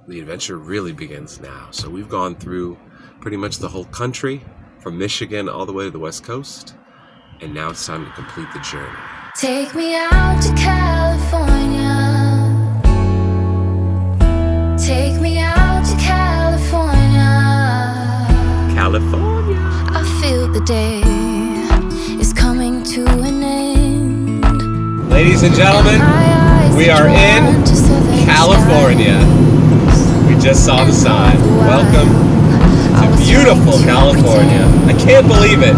the adventure really begins now. So we've gone through pretty much the whole country, from Michigan all the way to the West Coast, and now it's time to complete the journey. Take me out to California. Take me out to California. California! I feel the day is coming to an end. Ladies and gentlemen, we are in California. We just saw the sign. Welcome to beautiful California. I can't believe it.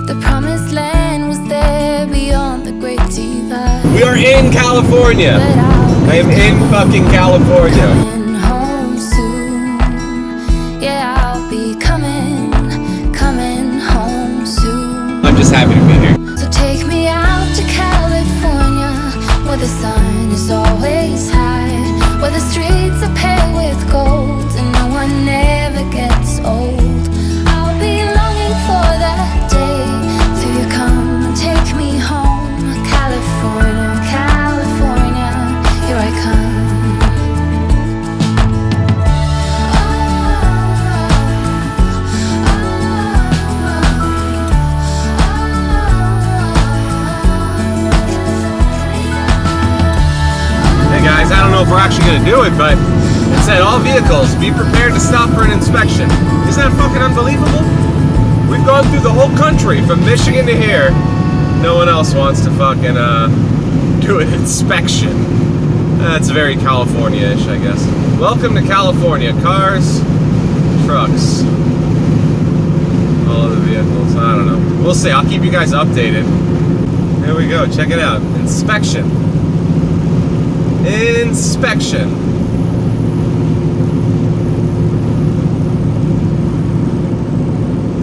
The promised land was there beyond the great divide. We are in California. I am in fucking California. Coming home soon. Yeah, I'll be coming home soon. I'm just happy to be here. So take me out to California, where the sun is always high, where the streets are paved with gold and no one ever gets old. I'll be longing for that day till you come and take me home. California, California, here I come. Hey guys, I don't know if we're actually gonna do it, but it said all vehicles be prepared to stop for an inspection. Isn't that fucking unbelievable? We've gone through the whole country from Michigan to here. No one else wants to fucking do an inspection. That's very California-ish, I guess. Welcome to California. Cars, trucks, all of the vehicles. I don't know. We'll see. I'll keep you guys updated. Here we go. Check it out. Inspection. Inspection.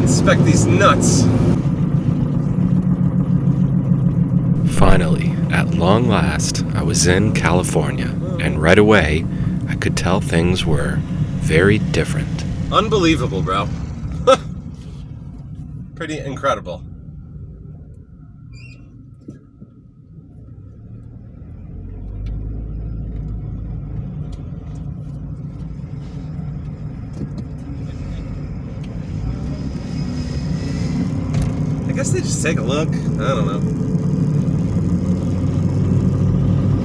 Inspect these nuts. Finally, at long last, I was in California, and right away, I could tell things were very different. Unbelievable, bro. Pretty incredible. I guess they just take a look. I don't know.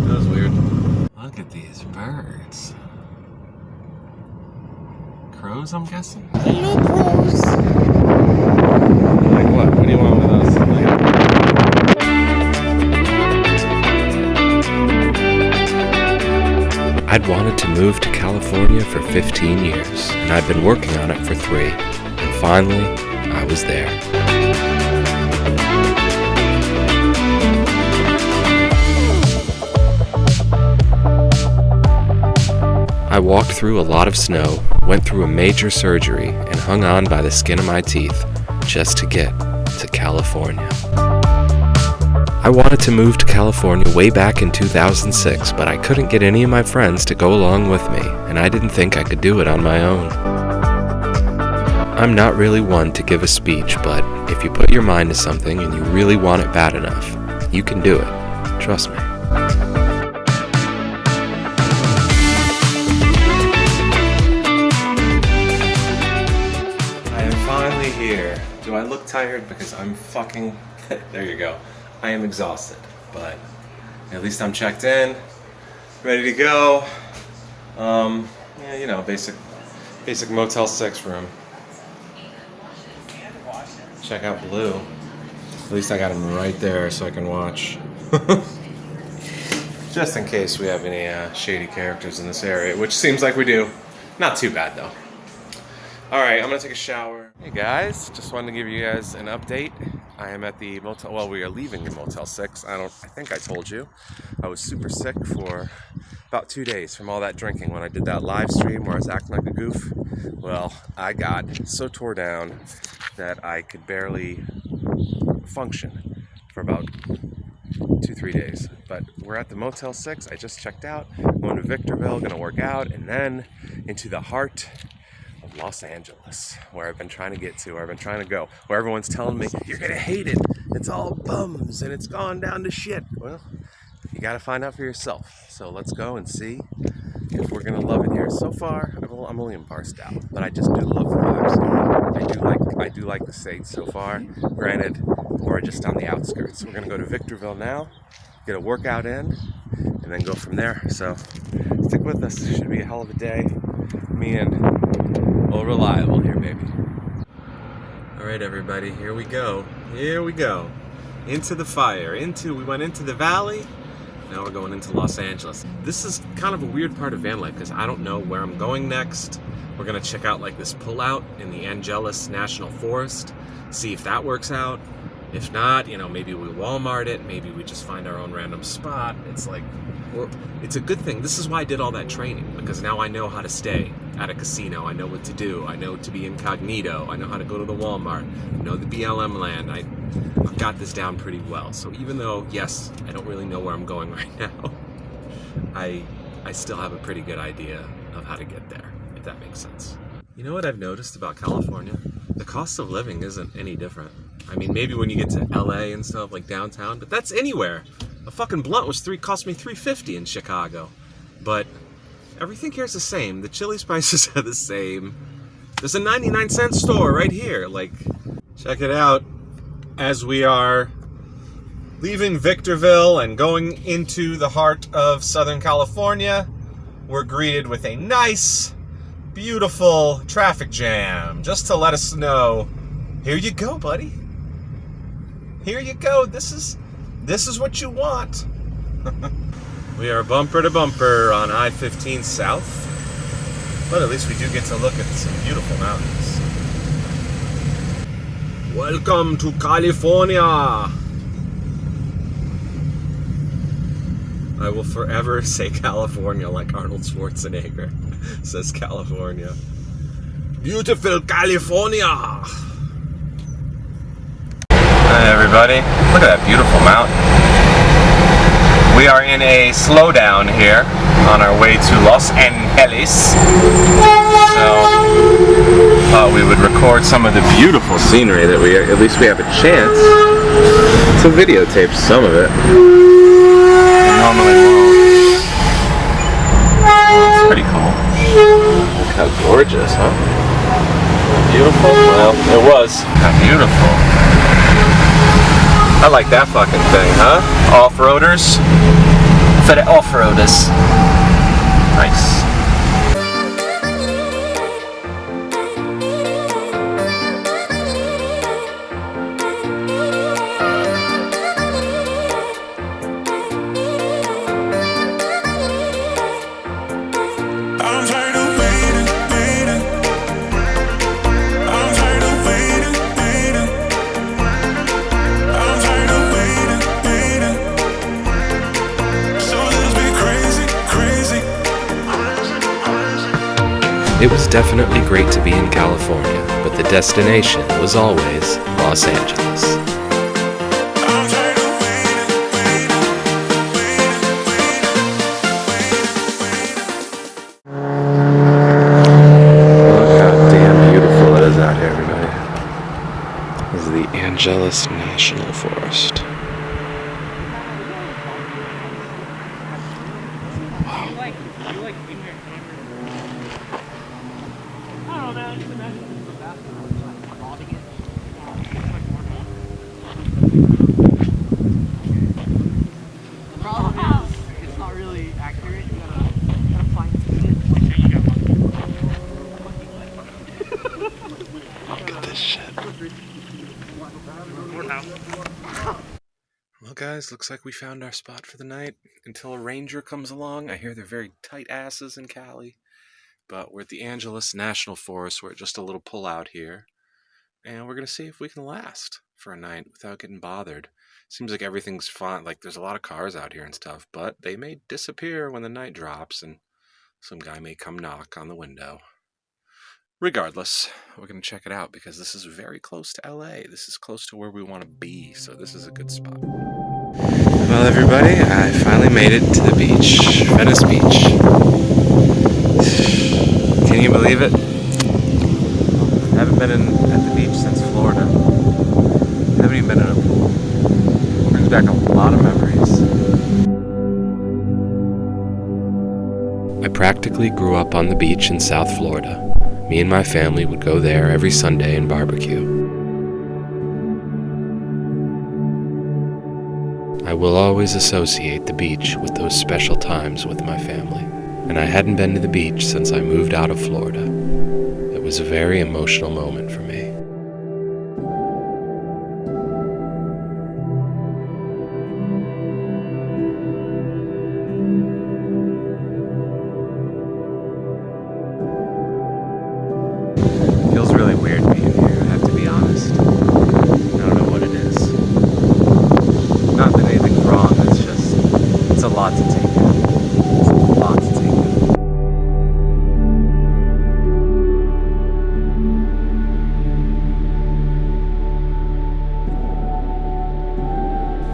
That was weird. Look at these birds. Crows, I'm guessing? Hello, crows. Like what? What do you want with us? I'd wanted to move to California for 15 years, and I'd been working on it for 3. And finally, I was there. I walked through a lot of snow, went through a major surgery, and hung on by the skin of my teeth just to get to California. I wanted to move to California way back in 2006, but I couldn't get any of my friends to go along with me, and I didn't think I could do it on my own. I'm not really one to give a speech, but if you put your mind to something and you really want it bad enough, you can do it. Trust me. Here. Do I look tired? Because I'm fucking... there you go. I am exhausted, but at least I'm checked in, ready to go. Yeah, you know, basic Motel 6 room. Check out Blue. At least I got him right there so I can watch. Just in case we have any shady characters in this area, which seems like we do. Not too bad though. Alright, I'm gonna take a shower. Hey guys, just wanted to give you guys an update. I am at the motel, well, we are leaving the Motel 6. I think I told you. I was super sick for about 2 days from all that drinking when I did that live stream where I was acting like a goof. Well, I got so tore down that I could barely function for about 2-3 days. But we're at the Motel 6. I just checked out. Going to Victorville, gonna work out, and then into the heart of Los Angeles, where I've been trying to get to, where I've been trying to go, where everyone's telling me, you're gonna hate it, it's all bums and it's gone down to shit. Well, you gotta find out for yourself. So let's go and see if we're gonna love it here. So far, I'm only parsed out, but I just do love the vibes. I do like the States so far. Granted, we're just on the outskirts. We're gonna go to Victorville now, get a workout in, and then go from there. So stick with us. It should be a hell of a day. Me and Old Reliable here, baby. All right, everybody, here we go. Here we go. Into the fire. We went into the valley. Now we're going into Los Angeles. This is kind of a weird part of van life because I don't know where I'm going next. We're gonna check out like this pullout in the Angeles National Forest, see if that works out. If not, you know, maybe we Walmart it, maybe we just find our own random spot. It's like, it's a good thing. This is why I did all that training, because now I know how to stay at a casino. I know what to do. I know to be incognito. I know how to go to the Walmart. I know the BLM land. I've got this down pretty well. So even though, yes, I don't really know where I'm going right now, I still have a pretty good idea of how to get there, if that makes sense. You know what I've noticed about California? The cost of living isn't any different. I mean, maybe when you get to LA and stuff, like downtown, but that's anywhere. A fucking blunt cost me $3.50 in Chicago. But everything here's the same. The Chili's prices are the same. There's a 99-cent store right here. Like, check it out. As we are leaving Victorville and going into the heart of Southern California, we're greeted with a nice, beautiful traffic jam, just to let us know, here you go, buddy. Here you go. This is what you want. We are bumper to bumper on I-15 South, but at least we do get to look at some beautiful mountains. Welcome to California. I will forever say California like Arnold Schwarzenegger says California. Beautiful California. Hi everybody, look at that beautiful mountain. We are in a slowdown here on our way to Los Angeles. So thought we would record some of the beautiful scenery that at least we have a chance to videotape some of it. We normally won't. It's pretty cool. Look how gorgeous, huh? Beautiful? Well, it was. How beautiful. I like that fucking thing, huh? Off-roaders? For the off-roaders. Nice. It was definitely great to be in California, but the destination was always Los Angeles. Look how damn beautiful it is out here, everybody. This is the Angeles National Forest. Well guys, looks like we found our spot for the night until a ranger comes along. I hear they're very tight asses in Cali, but we're at the Angeles National Forest. We're at just a little pull out here, and we're going to see if we can last for a night without getting bothered. Seems like everything's fine, like there's a lot of cars out here and stuff, but they may disappear when the night drops and some guy may come knock on the window. Regardless, we're going to check it out because this is very close to LA. This is close to where we want to be, so this is a good spot. Well, everybody, I finally made it to the beach, Venice Beach. Can you believe it? I haven't been at the beach since Florida. I haven't even been in a pool. It brings back a lot of memories. I practically grew up on the beach in South Florida. Me and my family would go there every Sunday and barbecue. I will always associate the beach with those special times with my family, and I hadn't been to the beach since I moved out of Florida. It was a very emotional moment for me. Feels really weird being here, I have to be honest. I don't know what it is. Not that anything's wrong, it's a lot to take in. It's a lot to take in.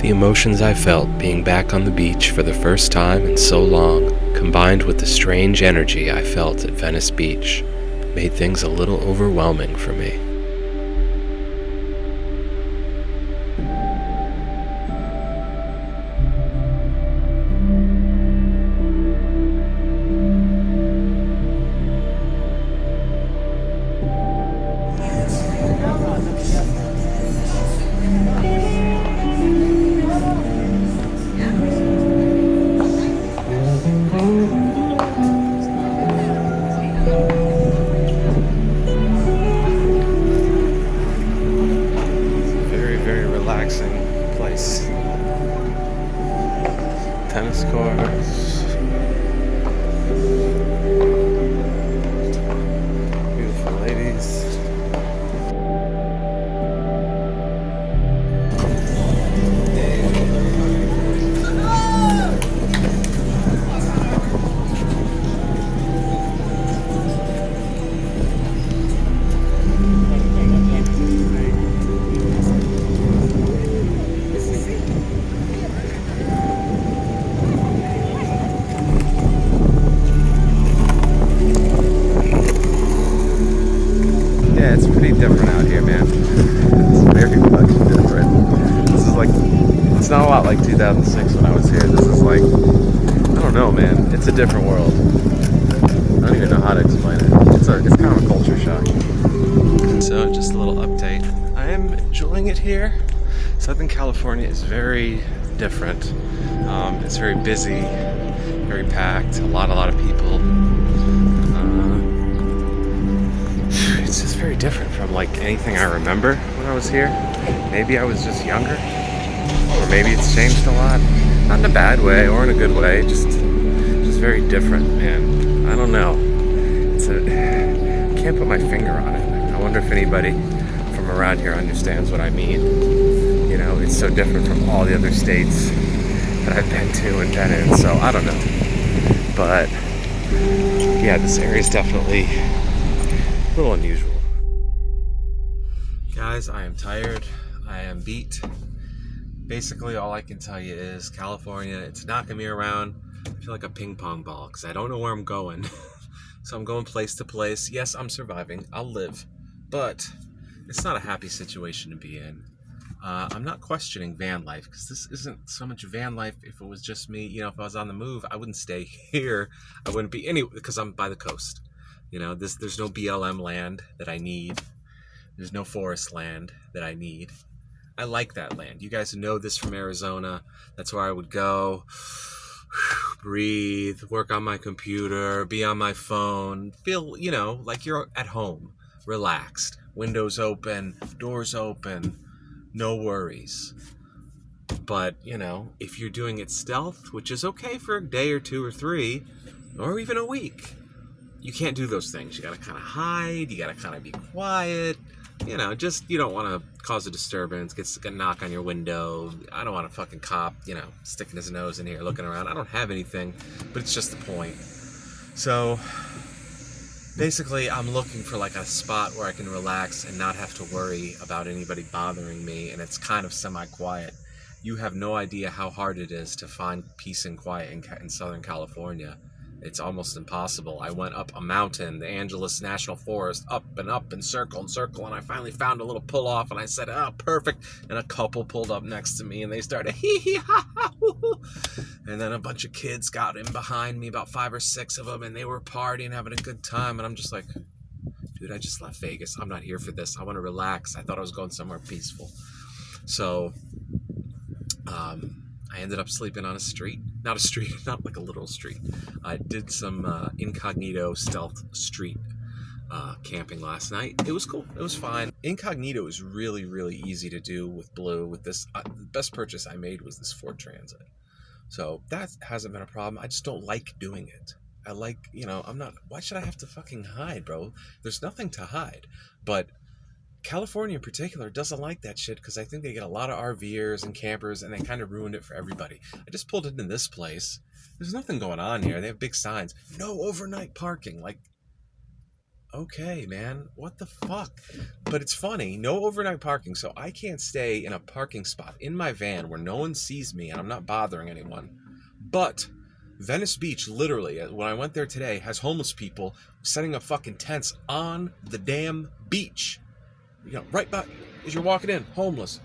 The emotions I felt being back on the beach for the first time in so long, combined with the strange energy I felt at Venice Beach, made things a little overwhelming for me. Place. Tennis courts. Beautiful ladies. Yeah, it's pretty different out here, man. It's very much different. This is like, it's not a lot like 2006 when I was here. This is like, I don't know, man. It's a different world. I don't even know how to explain it. It's kind of a culture shock. So, just a little update. I am enjoying it here. Southern California is very different. It's very busy, very packed, a lot of people. It's just very different from like anything I remember when I was here. Maybe I was just younger, or maybe it's changed a lot. Not in a bad way or in a good way, just very different, man. I don't know. I can't put my finger on it. I wonder if anybody from around here understands what I mean. You know, it's so different from all the other states that I've been to and been in, so I don't know. But yeah, this area is definitely a little unusual. Guys, I am tired. I am beat. Basically, all I can tell you is California, it's knocking me around. I feel like a ping pong ball because I don't know where I'm going. So I'm going place to place. Yes, I'm surviving. I'll live. But it's not a happy situation to be in. I'm not questioning van life because this isn't so much van life. If it was just me, you know, if I was on the move, I wouldn't stay here. I wouldn't be anywhere because I'm by the coast. You know, there's no BLM land that I need. There's no forest land that I need. I like that land. You guys know this from Arizona. That's where I would go, breathe, work on my computer, be on my phone, feel, you know, like you're at home, relaxed, windows open, doors open, no worries. But, you know, if you're doing it stealth, which is okay for a day or 2 or 3, or even a week, you can't do those things. You gotta kind of hide, you gotta kind of be quiet. You know, just, you don't want to cause a disturbance, get a knock on your window. I don't want a fucking cop, you know, sticking his nose in here, looking around. I don't have anything, but it's just the point. So, basically, I'm looking for like a spot where I can relax and not have to worry about anybody bothering me, and it's kind of semi-quiet. You have no idea how hard it is to find peace and quiet in Southern California. It's almost impossible. I went up a mountain, the Angeles National Forest, up, and circle, and I finally found a little pull-off, and I said, oh, perfect, and a couple pulled up next to me, and they started, hee-hee-ha-ha-hoo-hoo, and then a bunch of kids got in behind me, about 5 or 6 of them, and they were partying, having a good time, and I'm just like, dude, I just left Vegas. I'm not here for this. I want to relax. I thought I was going somewhere peaceful. So, I ended up sleeping on a street. Not a street, not like a literal street. I did some incognito stealth street camping last night. It was cool. It was fine. Incognito is really, really easy to do with Blue. With this, the best purchase I made was this Ford Transit. So that hasn't been a problem. I just don't like doing it. I like, why should I have to fucking hide, bro? There's nothing to hide. But California in particular doesn't like that shit because I think they get a lot of RVers and campers and they kind of ruined it for everybody. I just pulled into this place. There's nothing going on here. They have big signs. No overnight parking. Like, okay, man, what the fuck? But it's funny, no overnight parking, so I can't stay in a parking spot in my van where no one sees me and I'm not bothering anyone. But Venice Beach, literally, when I went there today, has homeless people setting up fucking tents on the damn beach. Right by, as you're walking in, homeless.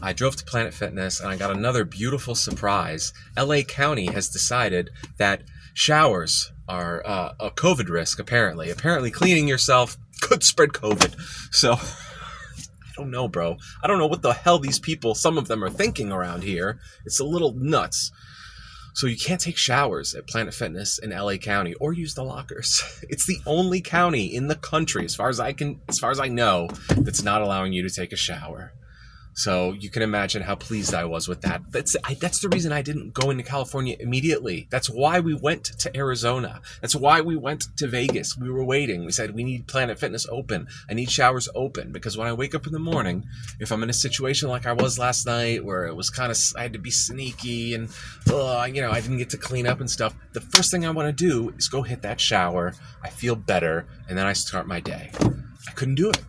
I drove to Planet Fitness and I got another beautiful surprise. LA County has decided that showers are a COVID risk, apparently. Apparently cleaning yourself could spread COVID. So, I don't know, bro. I don't know what the hell these people, some of them, are thinking around here. It's a little nuts. So you can't take showers at Planet Fitness in LA County or use the lockers. It's the only county in the country, as far as I know, that's not allowing you to take a shower. So you can imagine how pleased I was with that. That's the reason I didn't go into California immediately. That's why we went to Arizona. That's why we went to Vegas. We were waiting. We said, we need Planet Fitness open. I need showers open. Because when I wake up in the morning, if I'm in a situation like I was last night, where it was kind of, I had to be sneaky and, I didn't get to clean up and stuff, the first thing I want to do is go hit that shower. I feel better. And then I start my day. I couldn't do it.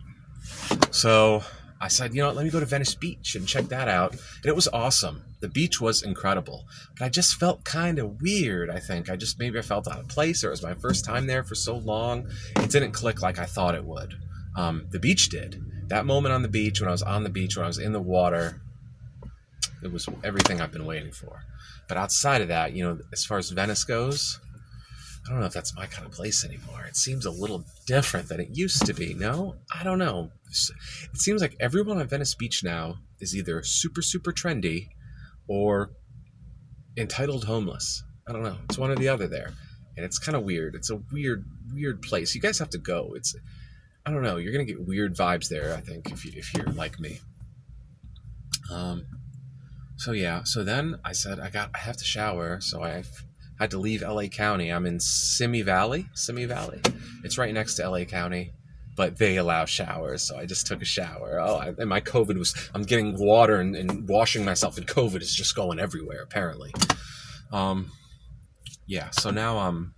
So I said, let me go to Venice Beach and check that out. And it was awesome. The beach was incredible. But I just felt kind of weird, I think. Maybe I felt out of place, or it was my first time there for so long. It didn't click like I thought it would. The beach did. That moment on the beach, when I was on the beach, when I was in the water, it was everything I've been waiting for. But outside of that, as far as Venice goes, I don't know if that's my kind of place anymore. It seems a little different than it used to be, no? I don't know. It seems like everyone on Venice Beach now is either super, super trendy or entitled homeless. I don't know. It's one or the other there. And it's kind of weird. It's a weird, weird place. You guys have to go. I don't know. You're going to get weird vibes there, I think, if you're like me. So then I said, I have to shower, so I had to leave LA County. I'm in Simi Valley. It's right next to LA County, but they allow showers, so I just took a shower. And my COVID I'm getting water and washing myself, and COVID is just going everywhere, apparently. So now I'm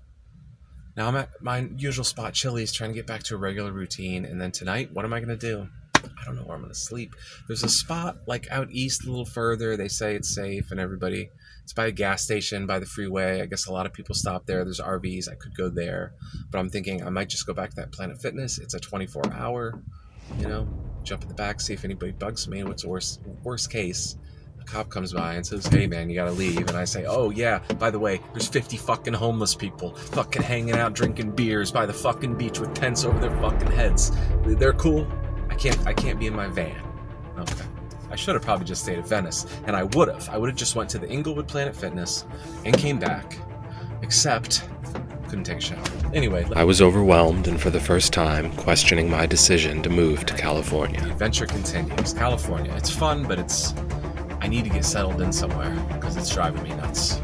at my usual spot, Chili's, trying to get back to a regular routine, and then tonight, what am I going to do? I don't know where I'm going to sleep. There's a spot like out east a little further. They say it's safe, and it's by a gas station, by the freeway. I guess a lot of people stop there. There's RVs. I could go there. But I'm thinking I might just go back to that Planet Fitness. It's a 24-hour, jump in the back, see if anybody bugs me. What's the worst case? A cop comes by and says, hey, man, you got to leave. And I say, oh, yeah, by the way, there's 50 fucking homeless people fucking hanging out, drinking beers by the fucking beach with tents over their fucking heads. They're cool. I can't be in my van. Okay. I should have probably just stayed at Venice, and I would have just went to the Inglewood Planet Fitness and came back, except couldn't take a shower. Anyway, I was overwhelmed and for the first time questioning my decision to move to California. The adventure continues. California, it's fun, but I need to get settled in somewhere because it's driving me nuts.